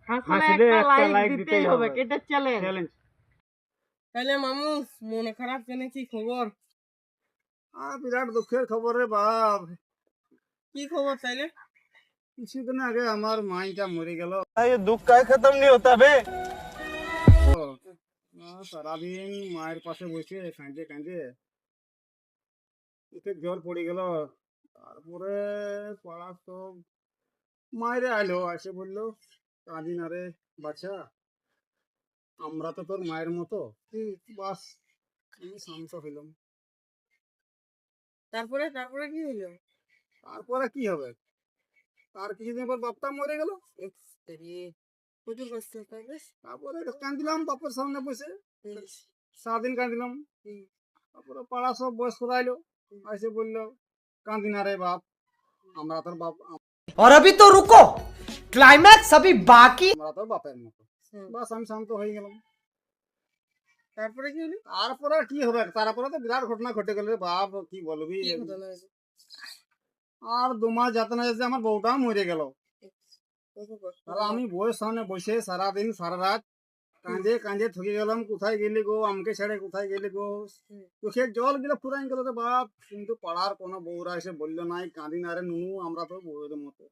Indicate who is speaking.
Speaker 1: হাসলে একটা লাইক দিতেই হবে, এটা চ্যালেঞ্জ।
Speaker 2: তাহলে মামু মনে খারাপ কেন, কি খবর?
Speaker 1: বিরাট দুঃখের খবর রে বাপ।
Speaker 2: কি খবর তাইলে?
Speaker 1: কিছুদিন আগে আমার মাইটা মরে গেল।
Speaker 3: दुख का खत्म नहीं होता बे।
Speaker 1: সারাদিন মায়ের পাশে বসে কাঁদে কাঁদে এতে জ্বর পড়ে গেল। তারপরে পাড়া সব মায়ের আইলো, এসে বললো কাঁদি না রে বাচ্চা, আমরা তো তোর মায়ের মতো। বাস আমি শান্ত হইলাম।
Speaker 2: তারপরে তারপরে কি হইলো?
Speaker 1: তারপরে কি হবে, তার কিছুদিন পর বাপটা মরে গেল।
Speaker 2: প্রচুর কষ্ট তাহলে।
Speaker 1: তারপরে কাঁদিলাম বাপের সামনে বসে, সারাদিন কাঁদিলাম। তারপরে পাড়া সব বয়স্করা আইলো, এসে বললো কাঁদি না রে বাপ, আমরা তোর বাপ,
Speaker 4: और अभी तो रुको, क्लाइमैक्स अभी बाकी।
Speaker 1: আমরা তোর বাপের মতো। বাস আমি শান্ত হয়ে গেলাম।
Speaker 2: তারপরে কি হলো?
Speaker 1: তারপরে কি হবে, তারপরে তো বিরাট ঘটনা ঘটে গেল রে বাপ, কি বলবি।
Speaker 2: কি ঘটনা হয়েছে?
Speaker 1: আর 2 মাস যাতে না যেতে আমার বউটা মরে গেল।
Speaker 2: কত কষ্ট।
Speaker 1: তাহলে আমি বউয়ের সামনে বসে সারাদিন সারা রাত কাঁদে কাঁদে থকে গেলাম, কোথায় গেলি গো, আমাকে ছেড়ে কোথায় গেলি গো। চোখের জল গুলো ফুরাই গেল রে বাপ। কিন্তু পাড়ার কোনো বউরা এসে বললো নাই কাঁদি না রে নুনু, আমরা তো বউয়ের মতো।